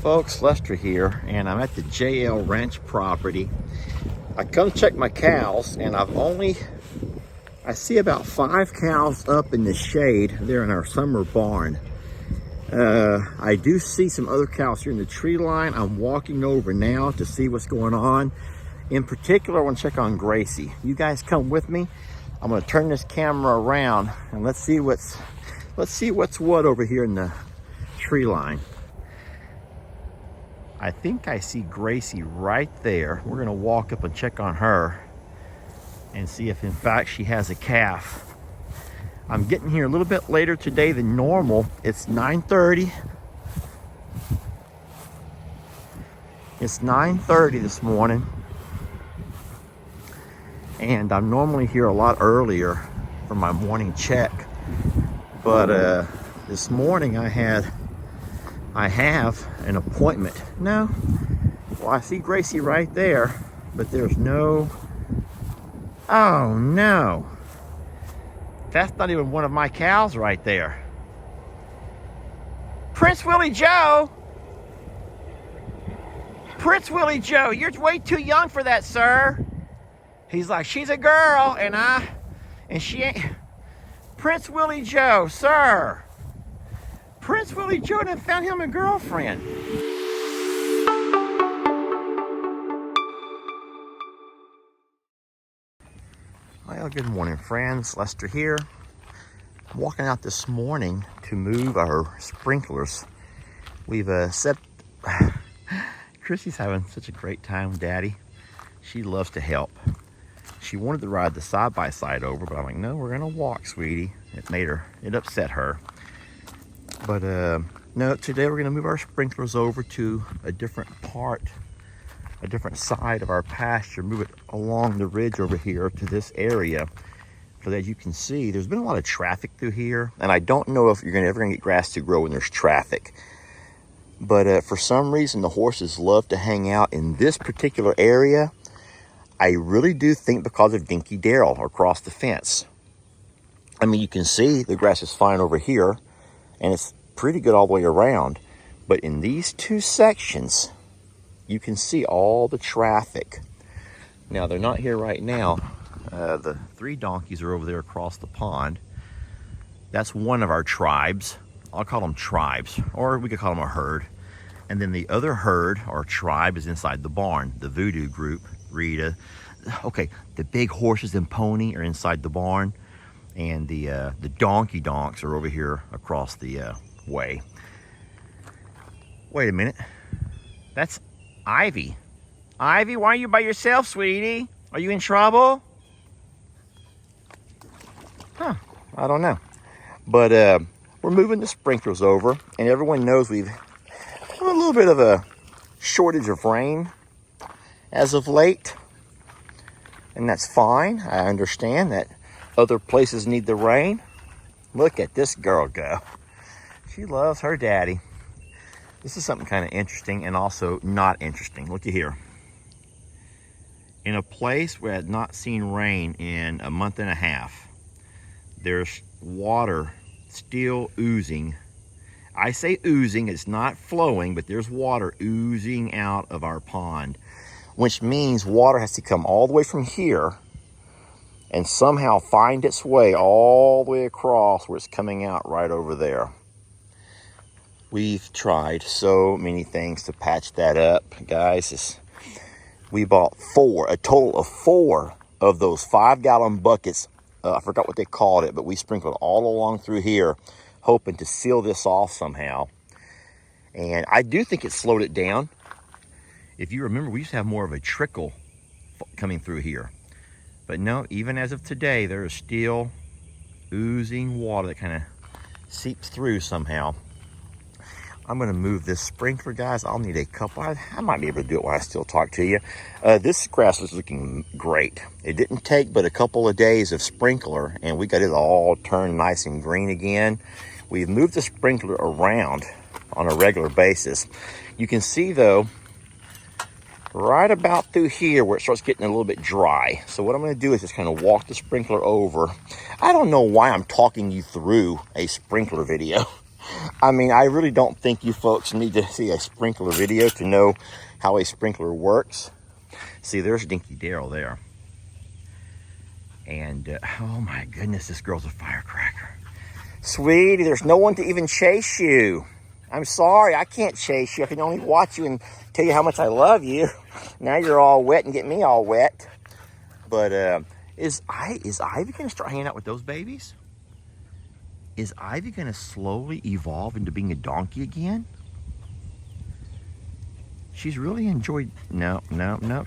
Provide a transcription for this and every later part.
Folks, Lester here, and I'm at the JL Ranch property. I come check my cows, and I see about 5 cows up in the shade there in our summer barn. I do see some other cows here in the tree line. I'm walking over now to see what's going on. In particular, I want to check on Gracie. You guys come with me. I'm going to turn this camera around and let's see what's what over here in the tree line. I think I see Gracie right there. We're gonna walk up and check on her and see if in fact she has a calf. I'm getting here a little bit later today than normal. It's 9:30. It's 9:30 this morning. And I'm normally here a lot earlier for my morning check. But this morning I have an appointment. No, well, I see Gracie right there, but there's no, oh no, that's not even one of my cows right there. Prince Willie Joe, you're way too young for that, sir. He's like, she's a girl, and she ain't. Prince Willie Joe, sir. Prince Willie Joe done found him a girlfriend. Well, good morning, friends. Lester here. I'm walking out this morning to move our sprinklers. We've set. Chrissy's having such a great time with Daddy. She loves to help. She wanted to ride the side-by-side over, but I'm like, no, we're gonna walk, sweetie. It upset her. But no, today we're gonna move our sprinklers over to a different side of our pasture, move it along the ridge over here to this area. So that you can see, there's been a lot of traffic through here, and I don't know if you're ever gonna get grass to grow when there's traffic. But for some reason, the horses love to hang out in this particular area. I really do think because of Dinky Darrell across the fence. I mean, you can see the grass is fine over here, and it's pretty good all the way around. But in these two sections, you can see all the traffic. Now, they're not here right now. The 3 donkeys are over there across the pond. That's one of our tribes. I'll call them tribes, or we could call them a herd. And then the other herd, or tribe, is inside the barn. The Voodoo group, Rita. Okay, the big horses and pony are inside the barn. And the donkey donks are over here across the way. Wait a minute. That's Ivy. Ivy, why are you by yourself, sweetie? Are you in trouble? Huh, I don't know. But we're moving the sprinklers over, and everyone knows we've had a little bit of a shortage of rain as of late. And that's fine. I understand that other places need the rain. Look at this girl go. She loves her daddy. This is something kind of interesting and also not interesting. Looky here. In a place where I had not seen rain in a month and a half, there's water still oozing. I say oozing, it's not flowing, but there's water oozing out of our pond, which means water has to come all the way from here and somehow find its way all the way across where it's coming out right over there. We've tried so many things to patch that up, guys. We bought a total of 4 of those 5-gallon buckets. I forgot what they called it, but we sprinkled all along through here, hoping to seal this off somehow. And I do think it slowed it down. If you remember, we used to have more of a trickle coming through here. But no, even as of today, there is still oozing water that kind of seeps through somehow. I'm going to move this sprinkler, guys. I'll need a couple. I might be able to do it while I still talk to you. This grass is looking great. It didn't take but a couple of days of sprinkler, and we got it all turned nice and green again. We've moved the sprinkler around on a regular basis. You can see, though, right about through here where it starts getting a little bit dry. So what I'm going to do is just kind of walk the sprinkler over. I don't know why I'm talking you through a sprinkler video. I mean, I really don't think you folks need to see a sprinkler video to know how a sprinkler works. See, there's Dinky Daryl there. And, oh my goodness, this girl's a firecracker. Sweetie, there's no one to even chase you. I'm sorry, I can't chase you. I can only watch you and tell you how much I love you. Now you're all wet and get me all wet. But is Ivy going to start hanging out with those babies? Is Ivy going to slowly evolve into being a donkey again? She's really enjoyed... No.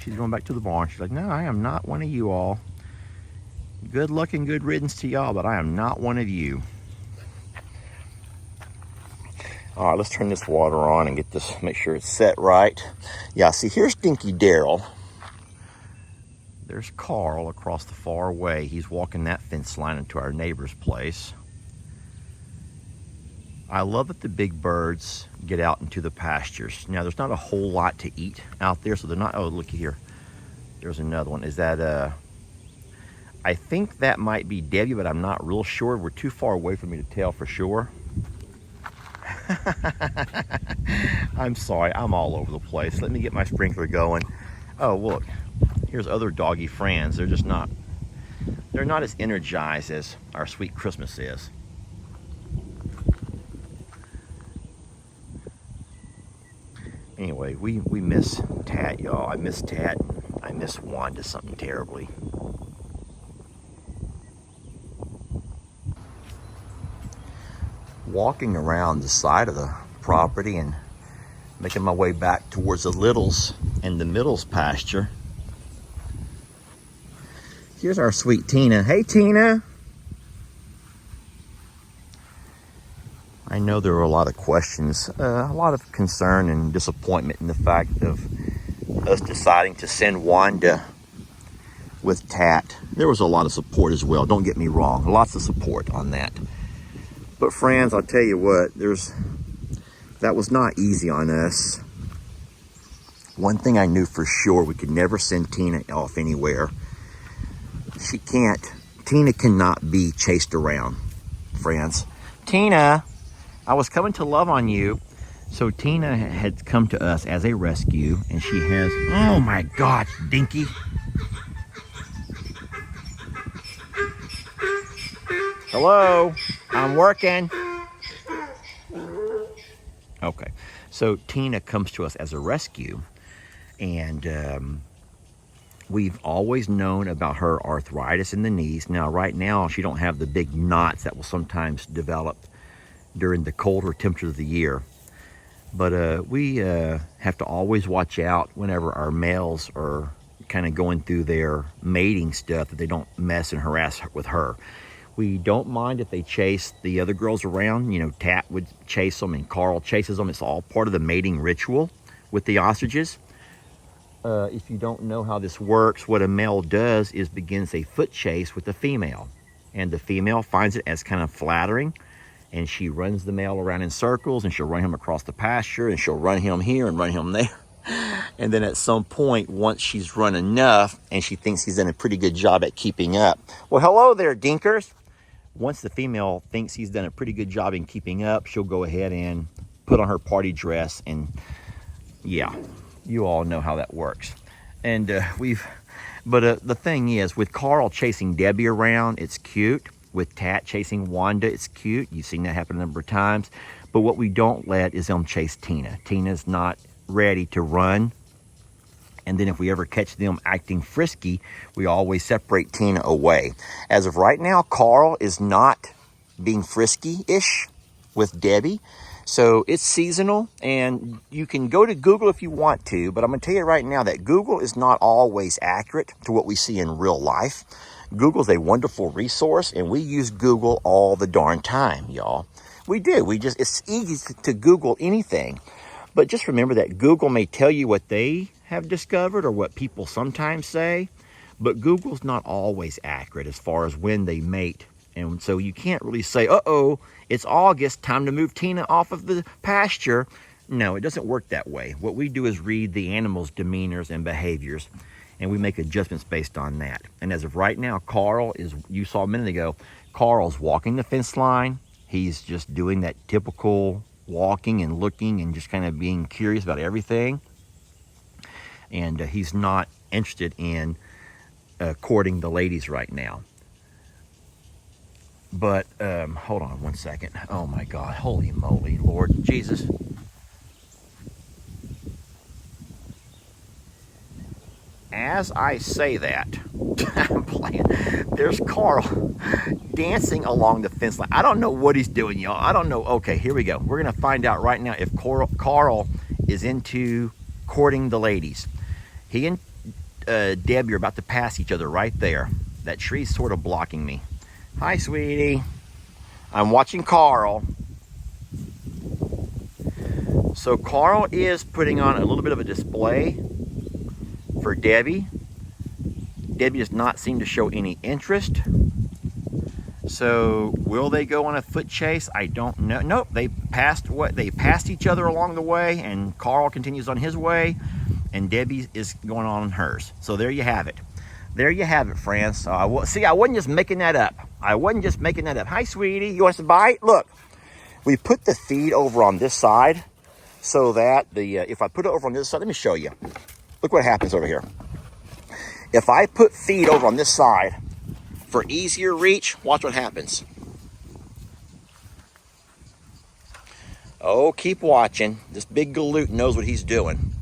She's going back to the barn. She's like, no, I am not one of you all. Good luck and good riddance to y'all, but I am not one of you. All right, let's turn this water on and get this, make sure it's set right. Yeah, see, here's Dinky Daryl. There's Carl across the far way. He's walking that fence line into our neighbor's place. I love that the big birds get out into the pastures. Now, there's not a whole lot to eat out there, so they're not... Oh, looky here. There's another one. Is that... I think that might be Debbie, but I'm not real sure. We're too far away for me to tell for sure. I'm sorry, I'm all over the place. Let me get my sprinkler going. Oh, look, here's other doggy friends. They're not as energized as our sweet Christmas is. Anyway, we miss Tat, y'all. I miss Tat. I miss Wanda something terribly. Walking around the side of the property and making my way back towards the Littles and the Middles pasture. Here's our sweet Tina. Hey, Tina. I know there were a lot of questions, a lot of concern and disappointment in the fact of us deciding to send Wanda with Tat. There was a lot of support as well. Don't get me wrong. Lots of support on that. But friends, I'll tell you what, that was not easy on us. One thing I knew for sure, we could never send Tina off anywhere. Tina cannot be chased around, friends. Tina, I was coming to love on you. So Tina had come to us as a rescue, and she has, oh my God, Dinky. Hello, I'm working. Okay, so Tina comes to us as a rescue, and we've always known about her arthritis in the knees. Now, right now, she don't have the big knots that will sometimes develop during the colder temperatures of the year. But we have to always watch out whenever our males are kind of going through their mating stuff, that they don't mess and harass with her. We don't mind if they chase the other girls around. You know, Tat would chase them and Carl chases them. It's all part of the mating ritual with the ostriches. If you don't know how this works, what a male does is begins a foot chase with the female. And the female finds it as kind of flattering. And she runs the male around in circles, and she'll run him across the pasture, and she'll run him here and run him there. And then at some point, once she's run enough, and she thinks he's done a pretty good job at keeping up. Well, hello there, Dinkers. Once the female thinks he's done a pretty good job in keeping up, she'll go ahead and put on her party dress. And yeah, you all know how that works. And the thing is, with Carl chasing Debbie around, it's cute. With Tat chasing Wanda, it's cute. You've seen that happen a number of times. But what we don't let is them chase Tina. Tina's not ready to run. And then if we ever catch them acting frisky, we always separate Tina away. As of right now, Carl is not being frisky-ish with Debbie. So it's seasonal, and you can go to Google if you want to, but I'm going to tell you right now that Google is not always accurate to what we see in real life. Google's a wonderful resource, and we use Google all the darn time, y'all. We do. It's easy to Google anything. But just remember that Google may tell you what they have discovered or what people sometimes say, but Google's not always accurate as far as when they mate. And so you can't really say, uh-oh, it's August, time to move Tina off of the pasture. No, it doesn't work that way. What we do is read the animal's demeanors and behaviors, and we make adjustments based on that. And as of right now, Carl is, you saw a minute ago, Carl's walking the fence line. He's just doing that typical walking and looking and just kind of being curious about everything. And he's not interested in courting the ladies right now. But hold on one second. Oh my God, holy moly, Lord Jesus. As I say that, I'm playing, there's Carl dancing along the fence line. I don't know what he's doing, y'all. I don't know. Okay, here we go. We're going to find out right now if Carl is into courting the ladies. He and Debbie are about to pass each other right there. That tree's sort of blocking me. Hi, sweetie. I'm watching Carl. So Carl is putting on a little bit of a display for Debbie. Debbie does not seem to show any interest. So will they go on a foot chase? I don't know. Nope, they passed each other along the way, and Carl continues on his way, and Debbie is going on hers. So there you have it. There you have it, friends. So I wasn't just making that up. Hi, sweetie. You want some bite? Look, we put the feed over on this side so that if I put it over on this side, let me show you. Look what happens over here. If I put feed over on this side for easier reach, watch what happens. Oh, keep watching. This big galoot knows what he's doing.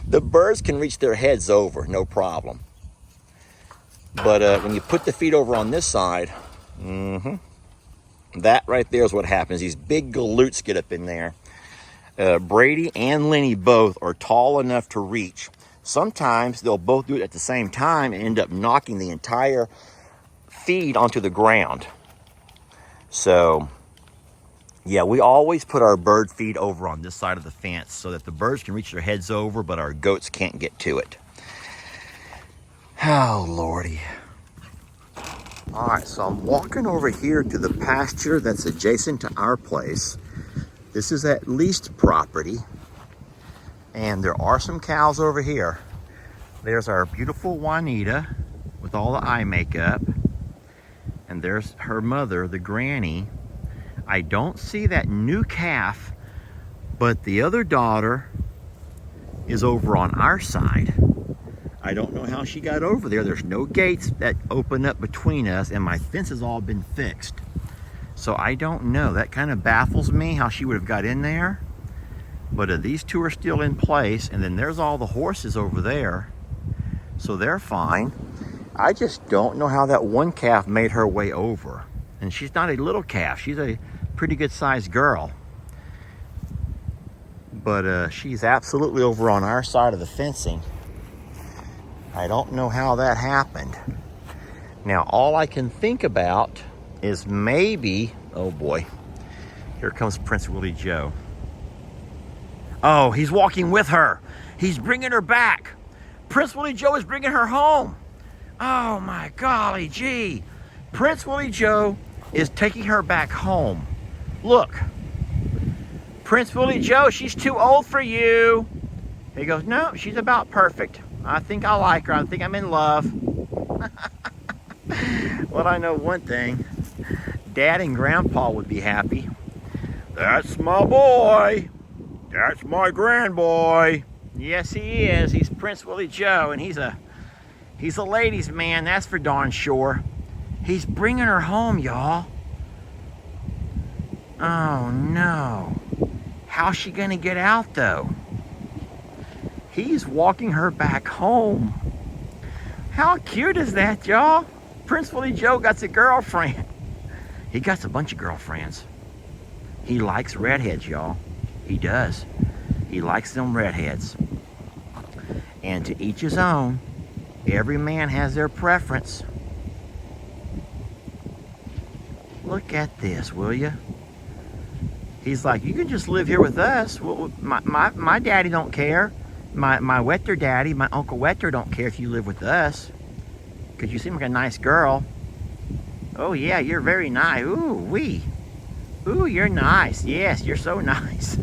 The birds can reach their heads over, no problem. But when you put the feed over on this side, that right there is what happens. These big galoots get up in there. Brady and Lenny both are tall enough to reach. Sometimes they'll both do it at the same time and end up knocking the entire feed onto the ground. So, yeah, we always put our bird feed over on this side of the fence so that the birds can reach their heads over, but our goats can't get to it. Oh, Lordy. All right, so I'm walking over here to the pasture that's adjacent to our place. This is at leased property, and there are some cows over here. There's our beautiful Juanita with all the eye makeup, and there's her mother, the granny. I don't see that new calf, but the other daughter is over on our side. I don't know how she got over there. There's no gates that open up between us, and my fence has all been fixed. So I don't know. That kind of baffles me how she would have got in there. But these two are still in place, and then there's all the horses over there. So they're fine. I just don't know how that one calf made her way over. And she's not a little calf. She's a pretty good sized girl. But she's absolutely over on our side of the fencing. I don't know how that happened. Now, all I can think about is maybe, oh boy, here comes Prince Willie Joe. Oh, he's walking with her. He's bringing her back. Prince Willie Joe is bringing her home. Oh my golly gee. Prince Willie Joe is taking her back home. Look, Prince Willie Joe, she's too old for you. He goes, no, she's about perfect. I think I like her. I think I'm in love. Well, I know one thing. Dad and Grandpa would be happy. That's my boy. That's my grandboy. Yes, he is. He's Prince Willie Joe, and he's a ladies' man. That's for darn sure. He's bringing her home, y'all. Oh no. How's she gonna get out though? He's walking her back home. How cute is that, y'all? Prince Willie Joe got a girlfriend. He got a bunch of girlfriends. He likes redheads, y'all. He does. He likes them redheads. And to each his own. Every man has their preference. Look at this, will you? He's like, you can just live here with us. Well, my daddy don't care. My Wetter daddy, my Uncle Wetter don't care if you live with us. Because you seem like a nice girl. Oh yeah, you're very nice. Ooh, wee. Ooh, you're nice. Yes, you're so nice.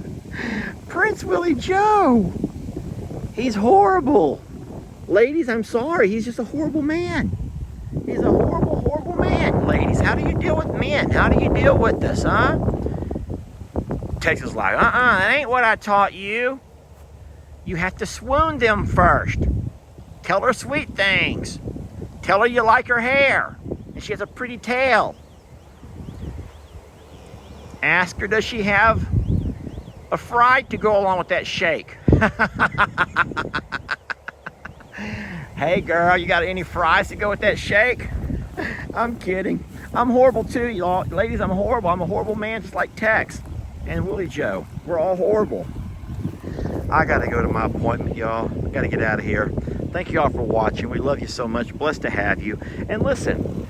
Prince Willie Joe. He's horrible. Ladies, I'm sorry. He's just a horrible man. He's a horrible, horrible man, ladies. How do you deal with men? How do you deal with this, huh? Texas like, that ain't what I taught you. You have to swoon them first. Tell her sweet things. Tell her you like her hair. And she has a pretty tail. Ask her, does she have a fry to go along with that shake? Hey girl, you got any fries to go with that shake? I'm kidding. I'm horrible too, y'all. Ladies, I'm horrible. I'm a horrible man just like Tex and Willie Joe. We're all horrible. I gotta go to my appointment, y'all. I gotta get out of here. Thank you all for watching. We love you so much. Blessed to have you. And listen,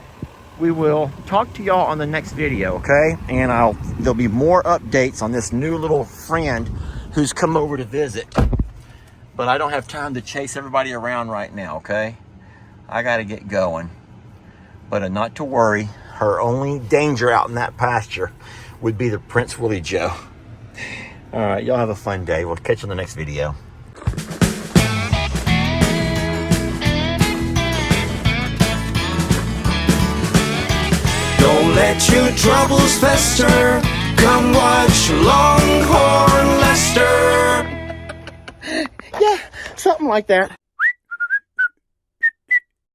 we will talk to y'all on the next video, okay? And there'll be more updates on this new little friend who's come over to visit. But I don't have time to chase everybody around right now, okay? I gotta get going. But not to worry, her only danger out in that pasture would be the Prince Willie Joe. All right, y'all have a fun day. We'll catch you in the next video. Don't let your troubles fester. Come watch Longhorn Lester. Yeah, something like that.